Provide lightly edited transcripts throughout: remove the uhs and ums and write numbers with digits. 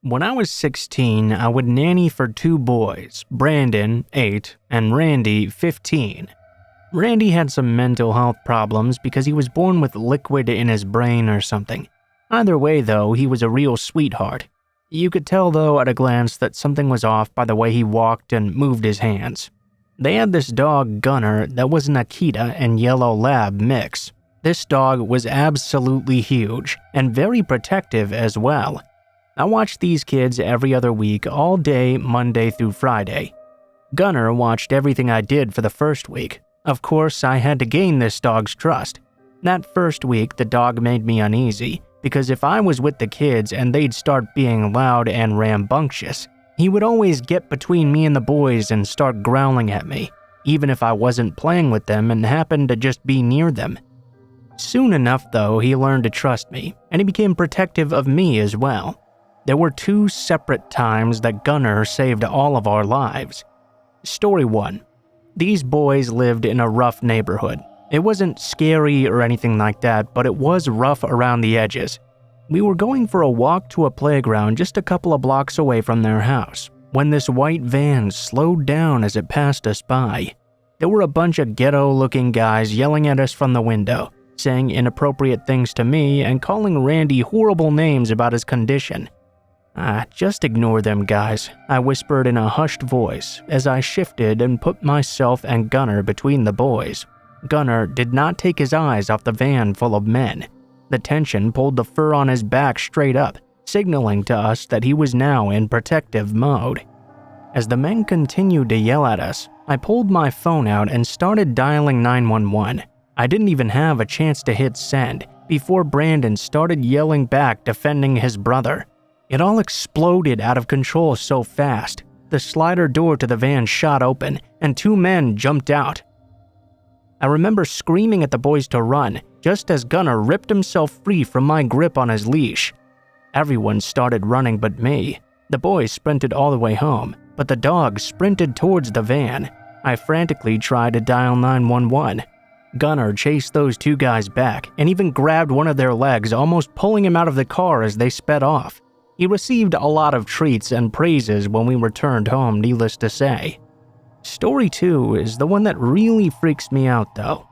When I was 16, I would nanny for two boys, Brandon, 8, and Randy, 15. Randy had some mental health problems because he was born with liquid in his brain or something. Either way, though, he was a real sweetheart. You could tell, though, at a glance that something was off by the way he walked and moved his hands. They had this dog, Gunner, that was an Akita and yellow lab mix. This dog was absolutely huge and very protective as well. I watched these kids every other week, all day, Monday through Friday. Gunner watched everything I did for the first week. Of course, I had to gain this dog's trust. That first week, the dog made me uneasy, because if I was with the kids and they'd start being loud and rambunctious, he would always get between me and the boys and start growling at me, even if I wasn't playing with them and happened to just be near them. Soon enough, though, he learned to trust me, and he became protective of me as well. There were 2 separate times that Gunner saved all of our lives. Story 1. These boys lived in a rough neighborhood. It wasn't scary or anything like that, but it was rough around the edges. We were going for a walk to a playground just a couple of blocks away from their house, when this white van slowed down as it passed us by. There were a bunch of ghetto-looking guys yelling at us from the window, saying inappropriate things to me and calling Randy horrible names about his condition. Just ignore them, guys, I whispered in a hushed voice as I shifted and put myself and Gunner between the boys. Gunner did not take his eyes off the van full of men. The tension pulled the fur on his back straight up, signaling to us that he was now in protective mode. As the men continued to yell at us, I pulled my phone out and started dialing 911. I didn't even have a chance to hit send before Brandon started yelling back, defending his brother. It all exploded out of control so fast. The slider door to the van shot open, and 2 men jumped out. I remember screaming at the boys to run, just as Gunner ripped himself free from my grip on his leash. Everyone started running but me. The boys sprinted all the way home, but the dog sprinted towards the van. I frantically tried to dial 911. Gunner chased those 2 guys back and even grabbed one of their legs, almost pulling him out of the car as they sped off. He received a lot of treats and praises when we returned home, needless to say. Story 2 is the one that really freaks me out, though.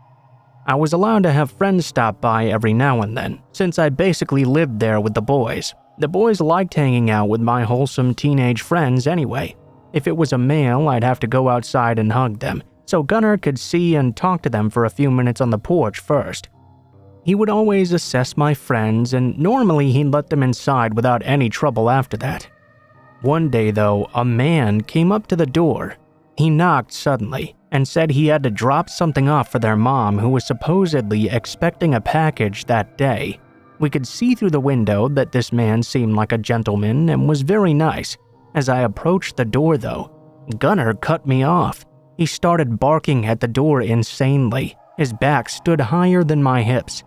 I was allowed to have friends stop by every now and then, since I basically lived there with the boys. The boys liked hanging out with my wholesome teenage friends anyway. If it was a male, I'd have to go outside and hug them, so Gunner could see and talk to them for a few minutes on the porch first. He would always assess my friends, and normally he'd let them inside without any trouble after that. One day, though, a man came up to the door. He knocked suddenly and said he had to drop something off for their mom, who was supposedly expecting a package that day. We could see through the window that this man seemed like a gentleman and was very nice. As I approached the door, though, Gunner cut me off. He started barking at the door insanely. His back stood higher than my hips,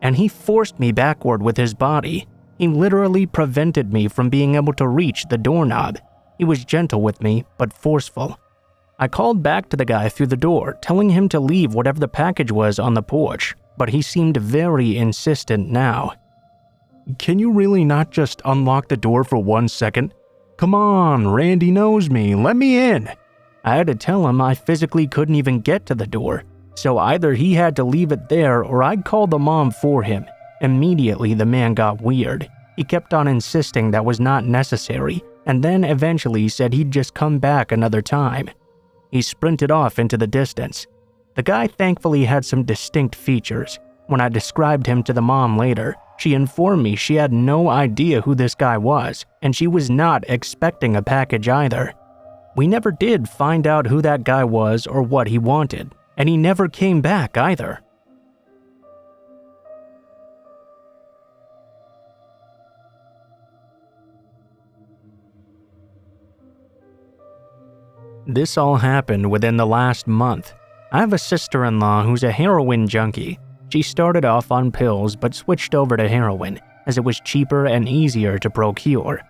and he forced me backward with his body. He literally prevented me from being able to reach the doorknob. He was gentle with me, but forceful. I called back to the guy through the door, telling him to leave whatever the package was on the porch, but he seemed very insistent now. "Can you really not just unlock the door for 1 second? Come on, Randy knows me, let me in." I had to tell him I physically couldn't even get to the door, so either he had to leave it there or I'd call the mom for him. Immediately, the man got weird. He kept on insisting that was not necessary, and then eventually said he'd just come back another time. He sprinted off into the distance. The guy thankfully had some distinct features. When I described him to the mom later, she informed me she had no idea who this guy was, and she was not expecting a package either. We never did find out who that guy was or what he wanted, and he never came back either. This all happened within the last month. I have a sister-in-law who's a heroin junkie. She started off on pills but switched over to heroin, as it was cheaper and easier to procure.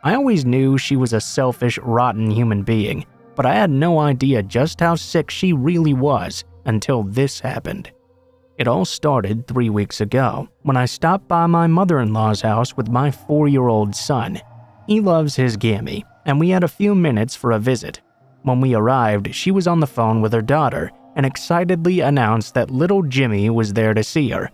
I always knew she was a selfish, rotten human being, but I had no idea just how sick she really was until this happened. It all started 3 weeks ago, when I stopped by my mother-in-law's house with my 4-year-old son. He loves his gammy, and we had a few minutes for a visit. When we arrived, she was on the phone with her daughter and excitedly announced that little Jimmy was there to see her.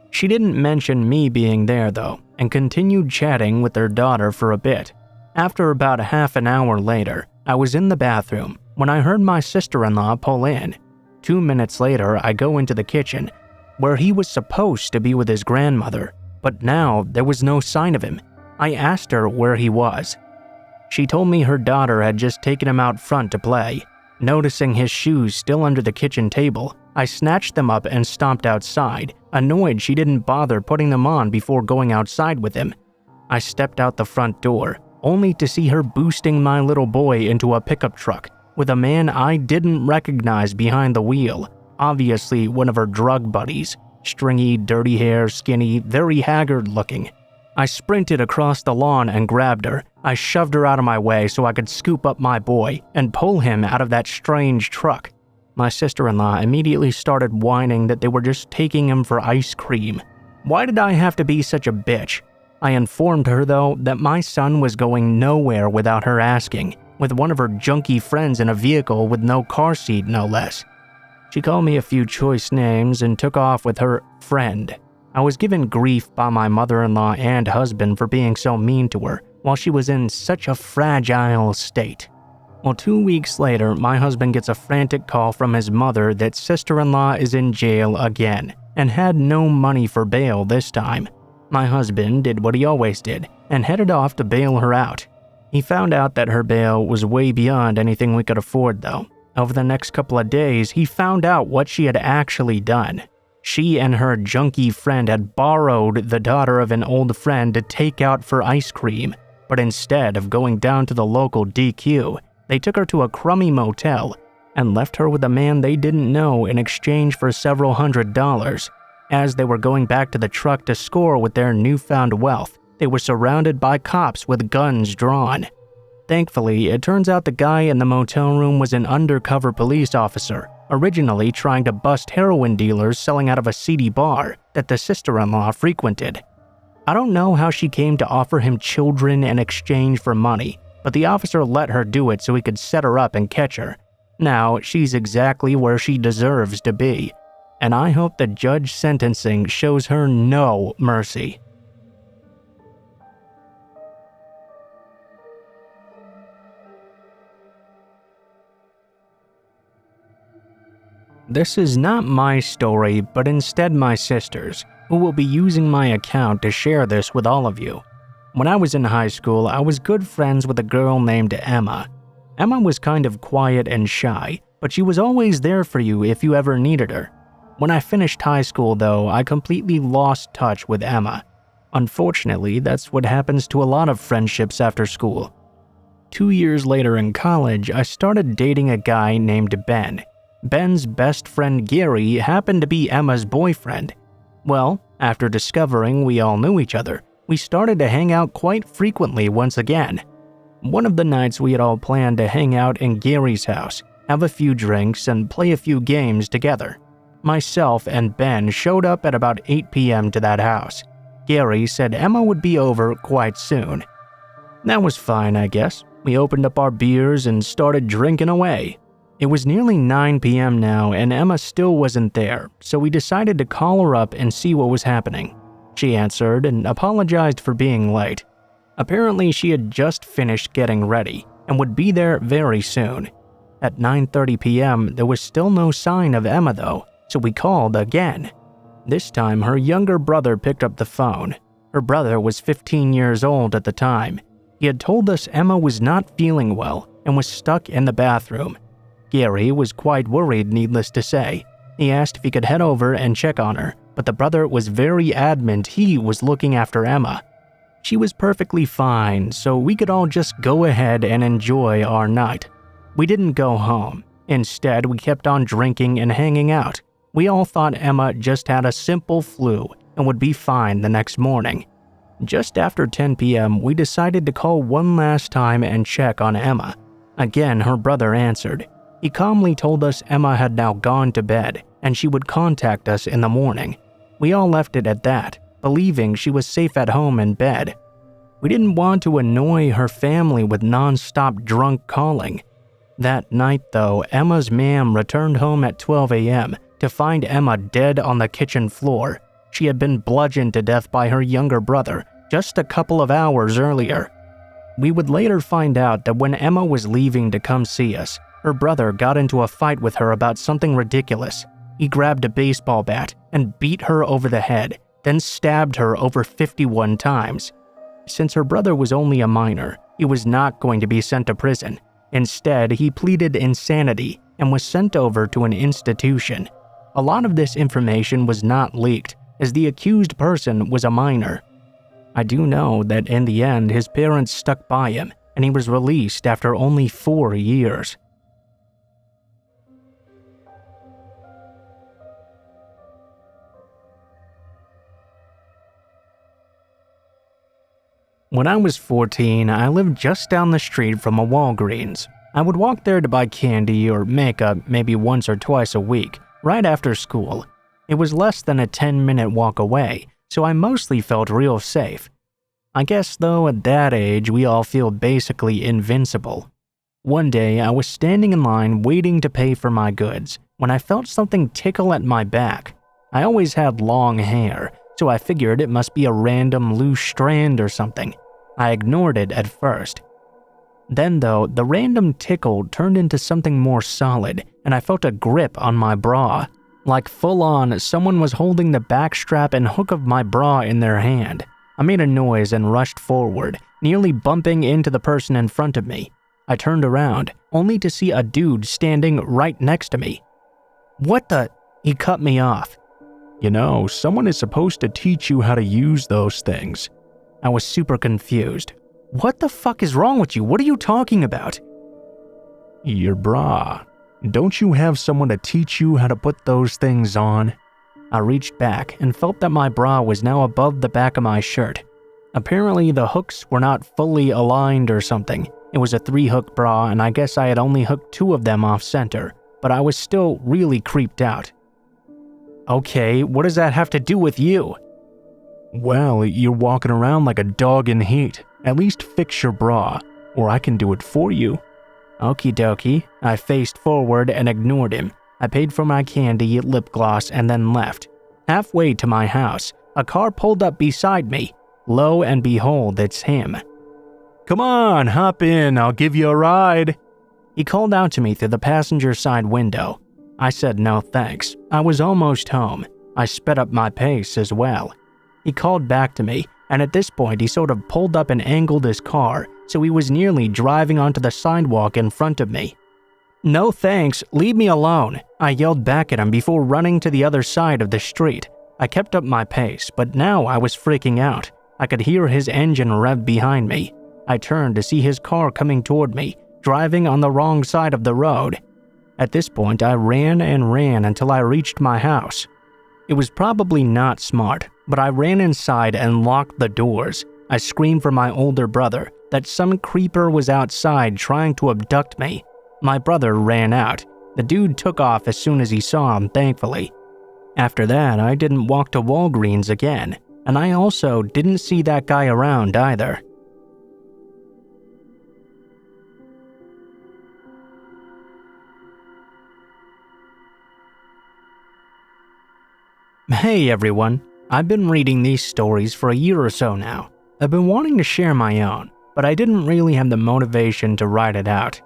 She didn't mention me being there though, and continued chatting with her daughter for a bit. After about half an hour later, I was in the bathroom when I heard my sister-in-law pull in. 2 minutes later, I go into the kitchen, where he was supposed to be with his grandmother, but now there was no sign of him. I asked her where he was. She told me her daughter had just taken him out front to play. Noticing his shoes still under the kitchen table, I snatched them up and stomped outside, annoyed she didn't bother putting them on before going outside with him. I stepped out the front door, only to see her boosting my little boy into a pickup truck with a man I didn't recognize behind the wheel, obviously one of her drug buddies, stringy, dirty hair, skinny, very haggard looking. I sprinted across the lawn and grabbed her. I shoved her out of my way so I could scoop up my boy and pull him out of that strange truck. My sister-in-law immediately started whining that they were just taking him for ice cream. Why did I have to be such a bitch? I informed her, though, that my son was going nowhere without her asking, with one of her junky friends in a vehicle with no car seat, no less. She called me a few choice names and took off with her friend. I was given grief by my mother-in-law and husband for being so mean to her while she was in such a fragile state. Well, 2 weeks later, my husband gets a frantic call from his mother that sister-in-law is in jail again and had no money for bail this time. My husband did what he always did and headed off to bail her out. He found out that her bail was way beyond anything we could afford, though. Over the next couple of days, he found out what she had actually done. She and her junkie friend had borrowed the daughter of an old friend to take out for ice cream, but instead of going down to the local DQ, they took her to a crummy motel and left her with a man they didn't know in exchange for several $100s. As they were going back to the truck to score with their newfound wealth, they were surrounded by cops with guns drawn. Thankfully, it turns out the guy in the motel room was an undercover police officer, originally trying to bust heroin dealers selling out of a seedy bar that the sister-in-law frequented. I don't know how she came to offer him children in exchange for money, but the officer let her do it so he could set her up and catch her. Now, she's exactly where she deserves to be, and I hope the judge sentencing shows her no mercy. This is not my story, but instead my sister's, who will be using my account to share this with all of you. When I was in high school, I was good friends with a girl named Emma. Emma was kind of quiet and shy, but she was always there for you if you ever needed her. When I finished high school, though, I completely lost touch with Emma. Unfortunately, that's what happens to a lot of friendships after school. 2 years later in college, I started dating a guy named Ben. Ben's best friend Gary happened to be Emma's boyfriend. Well, after discovering we all knew each other, we started to hang out quite frequently once again. One of the nights we had all planned to hang out in Gary's house, have a few drinks, and play a few games together. Myself and Ben showed up at about 8 p.m. to that house. Gary said Emma would be over quite soon. That was fine, I guess. We opened up our beers and started drinking away. It was nearly 9 p.m. now and Emma still wasn't there, so we decided to call her up and see what was happening. She answered and apologized for being late. Apparently she had just finished getting ready and would be there very soon. At 9:30 p.m. there was still no sign of Emma though, so we called again. This time her younger brother picked up the phone. Her brother was 15 years old at the time. He had told us Emma was not feeling well and was stuck in the bathroom. Gary was quite worried, needless to say. He asked if he could head over and check on her, but the brother was very adamant he was looking after Emma. She was perfectly fine, so we could all just go ahead and enjoy our night. We didn't go home. Instead, we kept on drinking and hanging out. We all thought Emma just had a simple flu and would be fine the next morning. Just after 10 p.m., we decided to call one last time and check on Emma. Again, her brother answered. He calmly told us Emma had now gone to bed and she would contact us in the morning. We all left it at that, believing she was safe at home in bed. We didn't want to annoy her family with non-stop drunk calling. That night though, Emma's mom returned home at 12 a.m. to find Emma dead on the kitchen floor. She had been bludgeoned to death by her younger brother just a couple of hours earlier. We would later find out that when Emma was leaving to come see us, her brother got into a fight with her about something ridiculous. He grabbed a baseball bat and beat her over the head, then stabbed her over 51 times. Since her brother was only a minor, he was not going to be sent to prison. Instead, he pleaded insanity and was sent over to an institution. A lot of this information was not leaked, as the accused person was a minor. I do know that in the end, his parents stuck by him, and he was released after only 4 years. When I was 14, I lived just down the street from a Walgreens. I would walk there to buy candy or makeup maybe once or twice a week, right after school. It was less than a 10-minute walk away, so I mostly felt real safe. I guess though at that age we all feel basically invincible. One day I was standing in line waiting to pay for my goods when I felt something tickle at my back. I always had long hair, so I figured it must be a random loose strand or something. I ignored it at first. Then though, the random tickle turned into something more solid and I felt a grip on my bra. Like full on, someone was holding the back strap and hook of my bra in their hand. I made a noise and rushed forward, nearly bumping into the person in front of me. I turned around, only to see a dude standing right next to me. "What the?" He cut me off. "You know, someone is supposed to teach you how to use those things." I was super confused. "What the fuck is wrong with you? What are you talking about?" "Your bra. Don't you have someone to teach you how to put those things on?" I reached back and felt that my bra was now above the back of my shirt. Apparently the hooks were not fully aligned or something. It was a 3-hook bra and I guess I had only hooked 2 of them off center, but I was still really creeped out. "Okay, what does that have to do with you?" "Well, you're walking around like a dog in heat. At least fix your bra, or I can do it for you." Okie dokie. I faced forward and ignored him. I paid for my candy, lip gloss, and then left. Halfway to my house, a car pulled up beside me. Lo and behold, it's him. "Come on, hop in, I'll give you a ride." He called out to me through the passenger side window. I said no thanks. I was almost home. I sped up my pace as well. He called back to me, and at this point he sort of pulled up and angled his car, so he was nearly driving onto the sidewalk in front of me. "No thanks, leave me alone," I yelled back at him before running to the other side of the street. I kept up my pace, but now I was freaking out. I could hear his engine rev behind me. I turned to see his car coming toward me, driving on the wrong side of the road. At this point, I ran and ran until I reached my house. It was probably not smart, but I ran inside and locked the doors. I screamed for my older brother that some creeper was outside trying to abduct me. My brother ran out. The dude took off as soon as he saw him, thankfully. After that, I didn't walk to Walgreens again, and I also didn't see that guy around either. Hey everyone, I've been reading these stories for a year or so now. I've been wanting to share my own, but I didn't really have the motivation to write it out.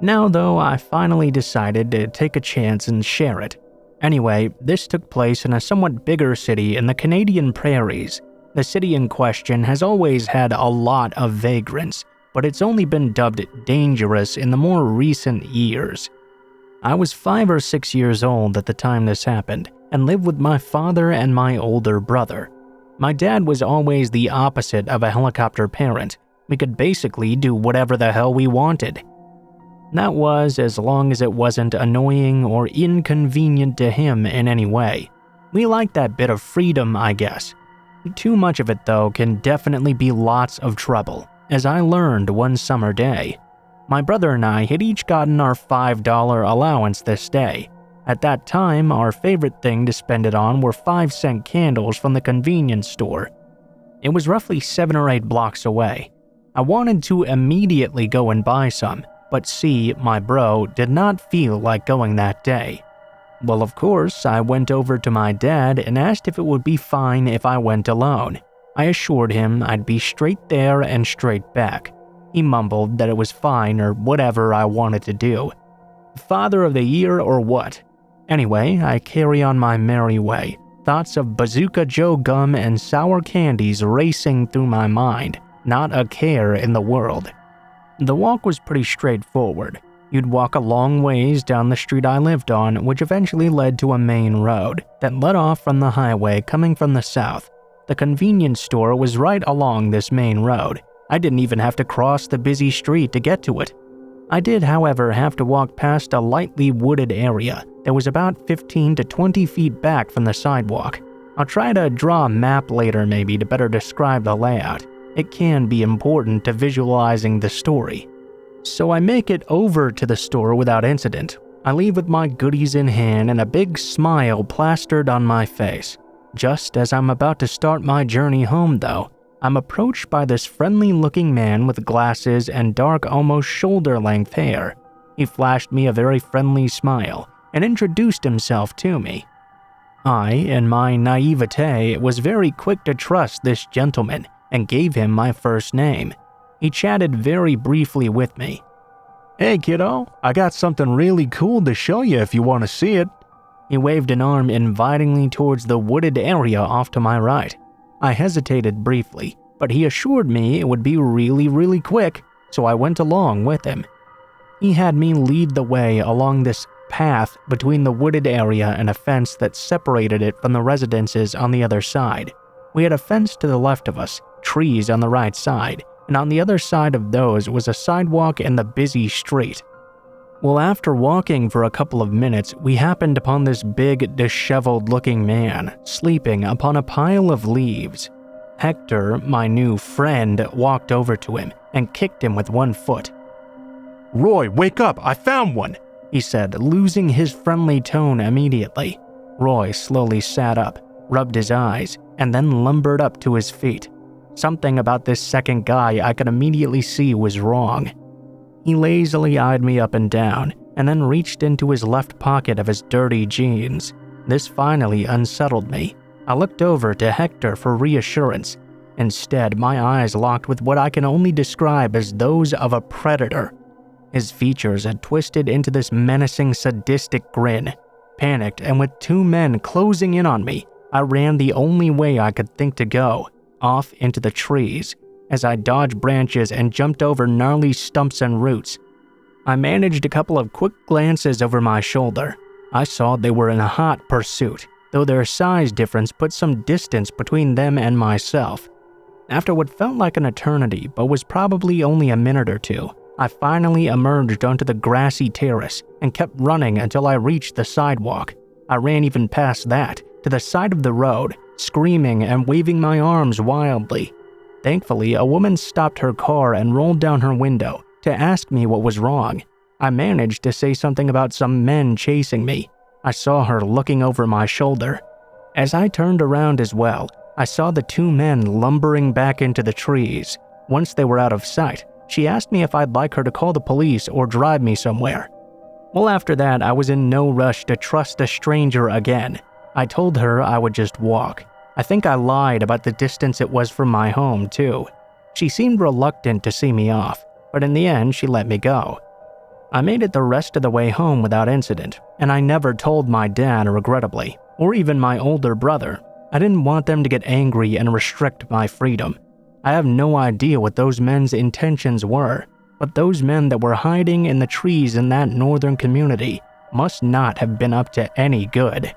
Now though, I finally decided to take a chance and share it. Anyway, this took place in a somewhat bigger city in the Canadian prairies. The city in question has always had a lot of vagrants, but it's only been dubbed dangerous in the more recent years. I was 5 or 6 years old at the time this happened, and lived with my father and my older brother. My dad was always the opposite of a helicopter parent. We could basically do whatever the hell we wanted. That was as long as it wasn't annoying or inconvenient to him in any way. We liked that bit of freedom, I guess. Too much of it, though, can definitely be lots of trouble, as I learned one summer day. My brother and I had each gotten our $5 allowance this day. At that time, our favorite thing to spend it on were 5-cent candles from the convenience store. It was roughly 7 or 8 blocks away. I wanted to immediately go and buy some, but C, my bro, did not feel like going that day. Well, of course, I went over to my dad and asked if it would be fine if I went alone. I assured him I'd be straight there and straight back. He mumbled that it was fine or whatever I wanted to do. Father of the year or what? Anyway, I carry on my merry way, thoughts of Bazooka Joe gum and sour candies racing through my mind, not a care in the world. The walk was pretty straightforward. You'd walk a long ways down the street I lived on, which eventually led to a main road that led off from the highway coming from the south. The convenience store was right along this main road. I didn't even have to cross the busy street to get to it. I did, however, have to walk past a lightly wooded area that was about 15 to 20 feet back from the sidewalk. I'll try to draw a map later maybe to better describe the layout. It can be important to visualizing the story. So I make it over to the store without incident. I leave with my goodies in hand and a big smile plastered on my face. Just as I'm about to start my journey home though, I'm approached by this friendly-looking man with glasses and dark, almost shoulder-length hair. He flashed me a very friendly smile and introduced himself to me. I, in my naivete, was very quick to trust this gentleman and gave him my first name. He chatted very briefly with me. "Hey kiddo, I got something really cool to show you if you want to see it." He waved an arm invitingly towards the wooded area off to my right. I hesitated briefly, but he assured me it would be really quick, so I went along with him. He had me lead the way along this path between the wooded area and a fence that separated it from the residences on the other side. We had a fence to the left of us, trees on the right side, and on the other side of those was a sidewalk and the busy street. Well, after walking for a couple of minutes, we happened upon this big, disheveled-looking man sleeping upon a pile of leaves. Hector, my new friend, walked over to him and kicked him with one foot. "Roy, wake up! I found one!" he said, losing his friendly tone immediately. Roy slowly sat up, rubbed his eyes, and then lumbered up to his feet. Something about this second guy I could immediately see was wrong. He lazily eyed me up and down, and then reached into his left pocket of his dirty jeans. This finally unsettled me. I looked over to Hector for reassurance. Instead, my eyes locked with what I can only describe as those of a predator. His features had twisted into this menacing, sadistic grin. Panicked, and with 2 men closing in on me, I ran the only way I could think to go, off into the trees. As I dodged branches and jumped over gnarly stumps and roots, I managed a couple of quick glances over my shoulder. I saw they were in a hot pursuit, though their size difference put some distance between them and myself. After what felt like an eternity, but was probably only a minute or two, I finally emerged onto the grassy terrace and kept running until I reached the sidewalk. I ran even past that, to the side of the road, screaming and waving my arms wildly. Thankfully, a woman stopped her car and rolled down her window to ask me what was wrong. I managed to say something about some men chasing me. I saw her looking over my shoulder. As I turned around as well, I saw the 2 men lumbering back into the trees. Once they were out of sight, she asked me if I'd like her to call the police or drive me somewhere. Well, after that, I was in no rush to trust a stranger again. I told her I would just walk. I think I lied about the distance it was from my home, too. She seemed reluctant to see me off, but in the end, she let me go. I made it the rest of the way home without incident, and I never told my dad, regrettably, or even my older brother. I didn't want them to get angry and restrict my freedom. I have no idea what those men's intentions were, but those men that were hiding in the trees in that northern community must not have been up to any good.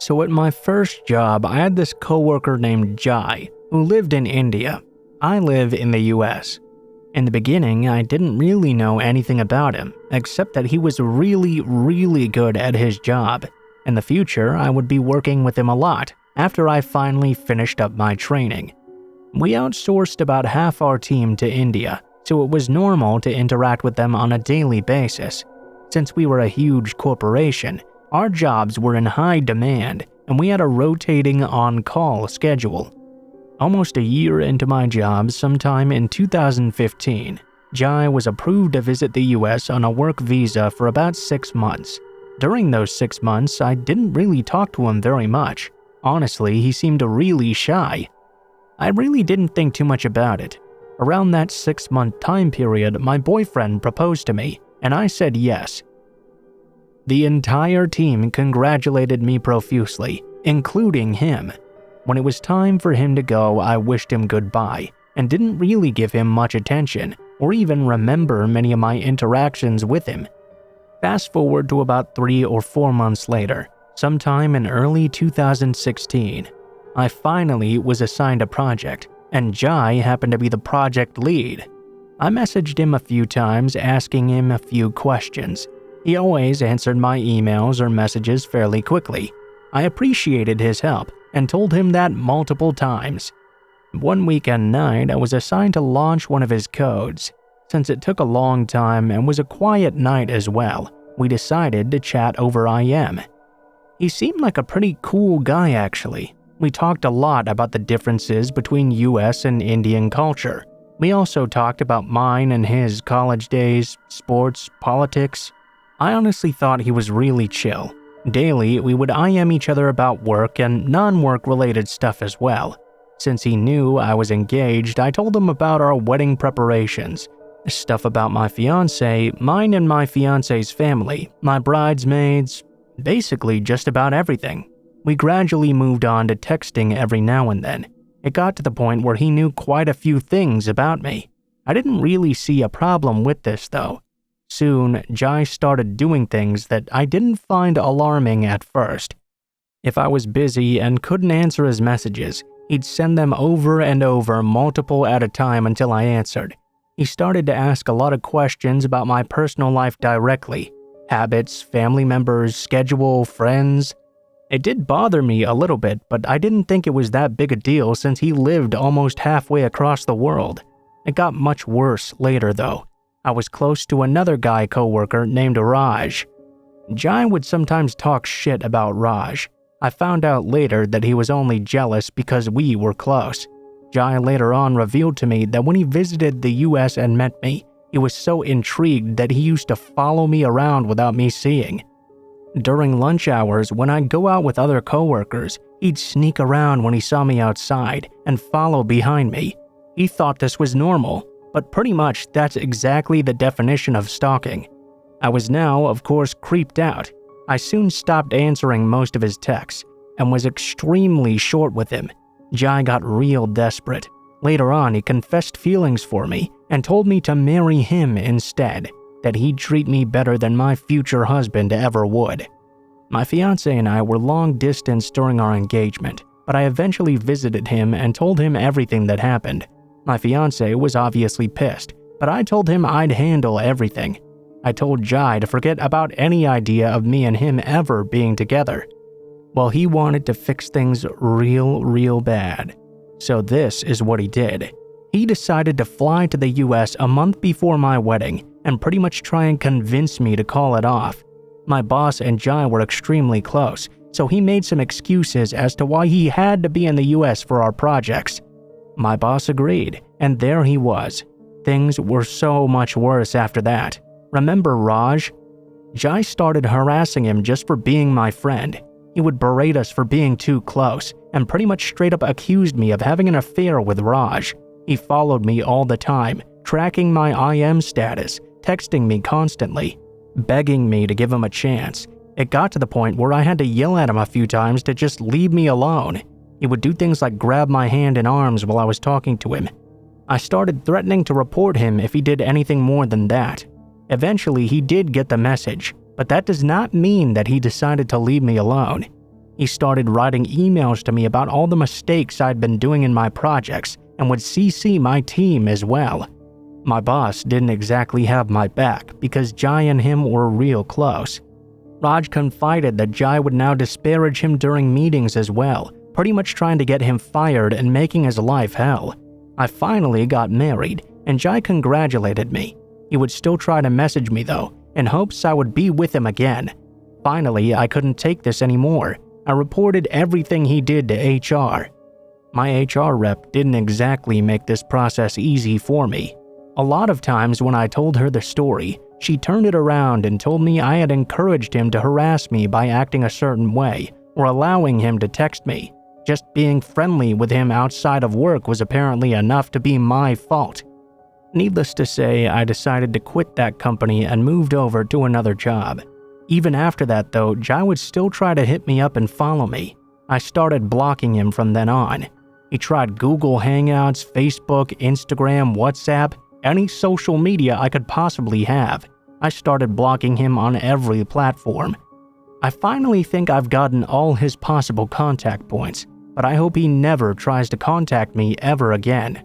So at my first job, I had this coworker named Jai, who lived in India. I live in the US. In the beginning, I didn't really know anything about him, except that he was really good at his job. In the future, I would be working with him a lot, after I finally finished up my training. We outsourced about half our team to India, so it was normal to interact with them on a daily basis. Since we were a huge corporation, our jobs were in high demand, and we had a rotating on-call schedule. Almost a year into my job, sometime in 2015, Jai was approved to visit the US on a work visa for about 6 months. During those 6 months, I didn't really talk to him very much. Honestly, he seemed really shy. I really didn't think too much about it. Around that 6-month time period, my boyfriend proposed to me, and I said yes. The entire team congratulated me profusely, including him. When it was time for him to go, I wished him goodbye and didn't really give him much attention or even remember many of my interactions with him. Fast forward to about 3 or 4 months later, sometime in early 2016, I finally was assigned a project, and Jai happened to be the project lead. I messaged him a few times asking him a few questions. He always answered my emails or messages fairly quickly. I appreciated his help and told him that multiple times. One weekend night, I was assigned to launch one of his codes. Since it took a long time and was a quiet night as well, we decided to chat over IM. He seemed like a pretty cool guy actually. We talked a lot about the differences between US and Indian culture. We also talked about mine and his college days, sports, politics. I honestly thought he was really chill. Daily, we would IM each other about work and non-work related stuff as well. Since he knew I was engaged, I told him about our wedding preparations. Stuff about my fiancé, mine and my fiancé's family, my bridesmaids, basically just about everything. We gradually moved on to texting every now and then. It got to the point where he knew quite a few things about me. I didn't really see a problem with this though. Soon, Jai started doing things that I didn't find alarming at first. If I was busy and couldn't answer his messages, he'd send them over and over, multiple at a time until I answered. He started to ask a lot of questions about my personal life directly. Habits, family members, schedule, friends. It did bother me a little bit, but I didn't think it was that big a deal since he lived almost halfway across the world. It got much worse later though. I was close to another guy coworker named Raj. Jai would sometimes talk shit about Raj. I found out later that he was only jealous because we were close. Jai later on revealed to me that when he visited the US and met me, he was so intrigued that he used to follow me around without me seeing. During lunch hours, when I'd go out with other coworkers, he'd sneak around when he saw me outside and follow behind me. He thought this was normal, but pretty much that's exactly the definition of stalking. I was now, of course, creeped out. I soon stopped answering most of his texts and was extremely short with him. Jai got real desperate. Later on, he confessed feelings for me and told me to marry him instead, that he'd treat me better than my future husband ever would. My fiancé and I were long distance during our engagement, but I eventually visited him and told him everything that happened. My fiancé was obviously pissed, but I told him I'd handle everything. I told Jai to forget about any idea of me and him ever being together. Well, he wanted to fix things real bad. So this is what he did. He decided to fly to the US a month before my wedding and pretty much try and convince me to call it off. My boss and Jai were extremely close, so he made some excuses as to why he had to be in the US for our projects. My boss agreed, and there he was. Things were so much worse after that. Remember Raj? Jai started harassing him just for being my friend. He would berate us for being too close, and pretty much straight up accused me of having an affair with Raj. He followed me all the time, tracking my IM status, texting me constantly, begging me to give him a chance. It got to the point where I had to yell at him a few times to just leave me alone. He would do things like grab my hand and arms while I was talking to him. I started threatening to report him if he did anything more than that. Eventually, he did get the message, but that does not mean that he decided to leave me alone. He started writing emails to me about all the mistakes I'd been doing in my projects and would CC my team as well. My boss didn't exactly have my back because Jai and him were real close. Raj confided that Jai would now disparage him during meetings as well, pretty much trying to get him fired and making his life hell. I finally got married, and Jai congratulated me. He would still try to message me though, in hopes I would be with him again. Finally, I couldn't take this anymore. I reported everything he did to HR. My HR rep didn't exactly make this process easy for me. A lot of times when I told her the story, she turned it around and told me I had encouraged him to harass me by acting a certain way or allowing him to text me. Just being friendly with him outside of work was apparently enough to be my fault. Needless to say, I decided to quit that company and moved over to another job. Even after that though, Jai would still try to hit me up and follow me. I started blocking him from then on. He tried Google Hangouts, Facebook, Instagram, WhatsApp, any social media I could possibly have. I started blocking him on every platform. I finally think I've gotten all his possible contact points, but I hope he never tries to contact me ever again.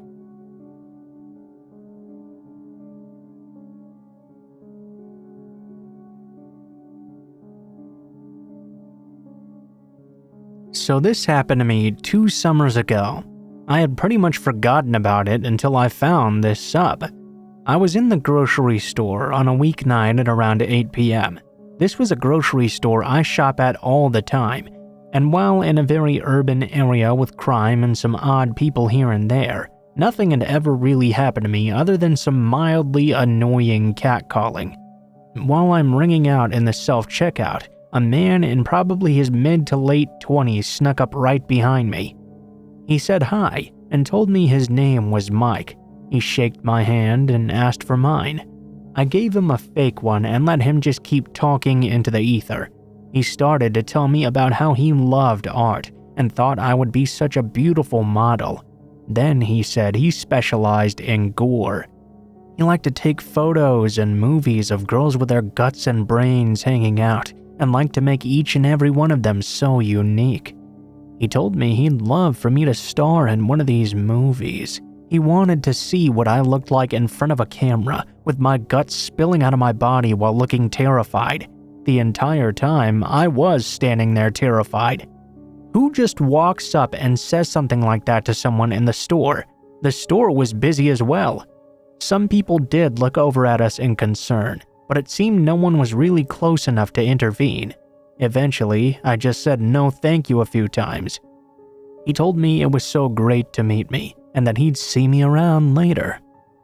So this happened to me 2 summers ago. I had pretty much forgotten about it until I found this sub. I was in the grocery store on a weeknight at around 8 p.m. This was a grocery store I shop at all the time, and while in a very urban area with crime and some odd people here and there, nothing had ever really happened to me other than some mildly annoying catcalling. While I'm ringing out in the self-checkout, a man in probably his mid to late 20s snuck up right behind me. He said hi and told me his name was Mike. He shaked my hand and asked for mine. I gave him a fake one and let him just keep talking into the ether. He started to tell me about how he loved art and thought I would be such a beautiful model. Then he said he specialized in gore. He liked to take photos and movies of girls with their guts and brains hanging out and liked to make each and every one of them so unique. He told me he'd love for me to star in one of these movies. He wanted to see what I looked like in front of a camera, with my guts spilling out of my body while looking terrified. The entire time, I was standing there terrified. Who just walks up and says something like that to someone in the store? The store was busy as well. Some people did look over at us in concern, but it seemed no one was really close enough to intervene. Eventually, I just said no thank you a few times. He told me it was so great to meet me, and that he'd see me around later.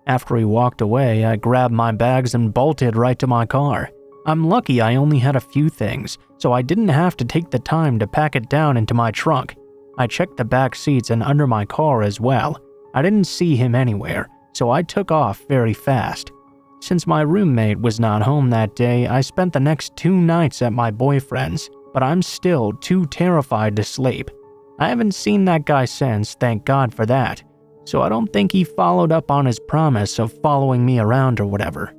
After he walked away, I grabbed my bags and bolted right to my car. I'm lucky I only had a few things, so I didn't have to take the time to pack it down into my trunk. I checked the back seats and under my car as well. I didn't see him anywhere, so I took off very fast. Since my roommate was not home that day, I spent the next 2 nights at my boyfriend's, but I'm still too terrified to sleep. I haven't seen that guy since, thank God for that, so I don't think he followed up on his promise of following me around or whatever.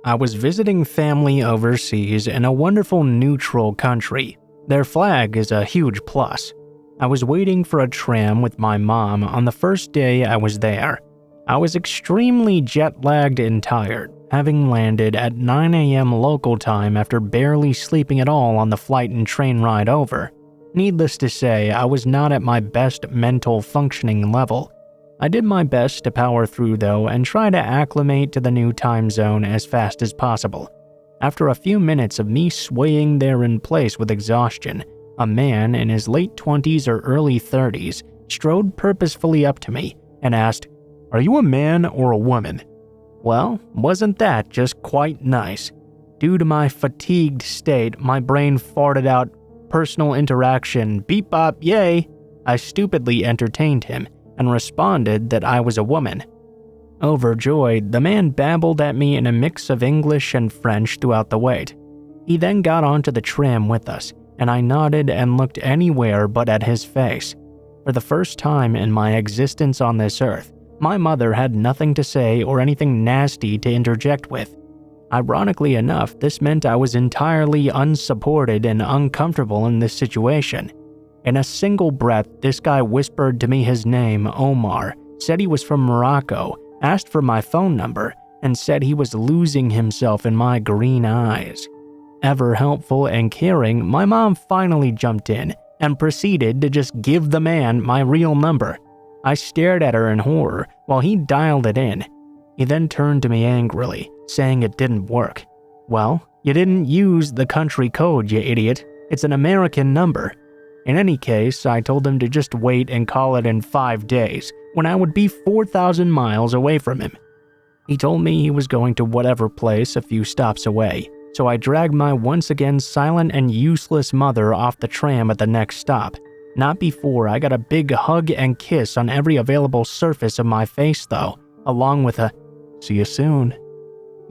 I was visiting family overseas in a wonderful neutral country. Their flag is a huge plus. I was waiting for a tram with my mom on the first day I was there. I was extremely jet-lagged and tired, having landed at 9 a.m. local time after barely sleeping at all on the flight and train ride over. Needless to say, I was not at my best mental functioning level. I did my best to power through though and try to acclimate to the new time zone as fast as possible. After a few minutes of me swaying there in place with exhaustion, a man in his late 20s or early 30s strode purposefully up to me and asked, "Are you a man or a woman?" Well, wasn't that just quite nice? Due to my fatigued state, my brain farted out, "Personal interaction, beep bop, yay." I stupidly entertained him and responded that I was a woman. Overjoyed, the man babbled at me in a mix of English and French throughout the wait. He then got onto the tram with us, and I nodded and looked anywhere but at his face. For the first time in my existence on this earth, my mother had nothing to say or anything nasty to interject with. Ironically enough, this meant I was entirely unsupported and uncomfortable in this situation. In a single breath, this guy whispered to me his name, Omar, said he was from Morocco, asked for my phone number, and said he was losing himself in my green eyes. ever helpful and caring, my mom finally jumped in and proceeded to just give the man my real number. I stared at her in horror while he dialed it in. He then turned to me angrily, saying it didn't work. Well, you didn't use the country code, you idiot. It's an American number. In any case, I told him to just wait and call it in 5 days, when I would be 4,000 miles away from him. He told me he was going to whatever place a few stops away, so I dragged my once again silent and useless mother off the tram at the next stop. Not before I got a big hug and kiss on every available surface of my face though, along with a "see you soon."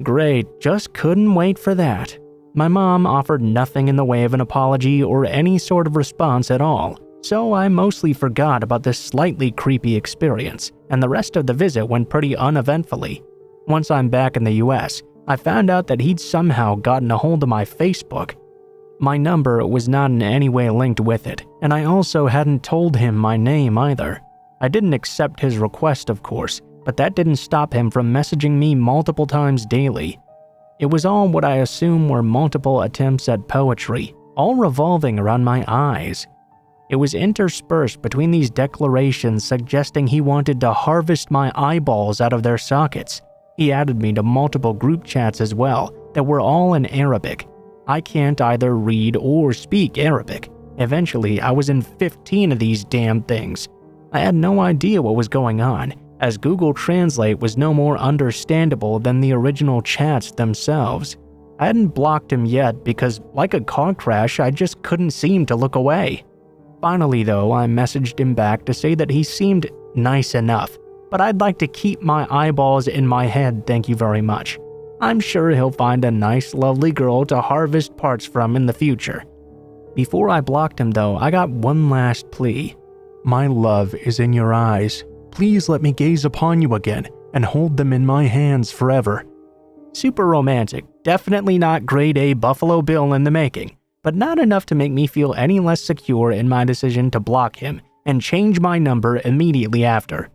Great, just couldn't wait for that. My mom offered nothing in the way of an apology or any sort of response at all, so I mostly forgot about this slightly creepy experience, and the rest of the visit went pretty uneventfully. Once I'm back in the US, I found out that he'd somehow gotten a hold of my Facebook. My number was not in any way linked with it, and I also hadn't told him my name either. I didn't accept his request, of course, but that didn't stop him from messaging me multiple times daily. It was all what I assume were multiple attempts at poetry, all revolving around my eyes. It was interspersed between these declarations suggesting he wanted to harvest my eyeballs out of their sockets. He added me to multiple group chats as well that were all in Arabic. I can't either read or speak Arabic. Eventually, I was in 15 of these damn things. I had no idea what was going on, as Google Translate was no more understandable than the original chats themselves. I hadn't blocked him yet because, like a car crash, I just couldn't seem to look away. Finally though, I messaged him back to say that he seemed nice enough, but I'd like to keep my eyeballs in my head, thank you very much. I'm sure he'll find a nice, lovely girl to harvest parts from in the future. Before I blocked him though, I got one last plea. My love is in your eyes. Please let me gaze upon you again and hold them in my hands forever. Super romantic, definitely not grade A Buffalo Bill in the making, but not enough to make me feel any less secure in my decision to block him and change my number immediately after.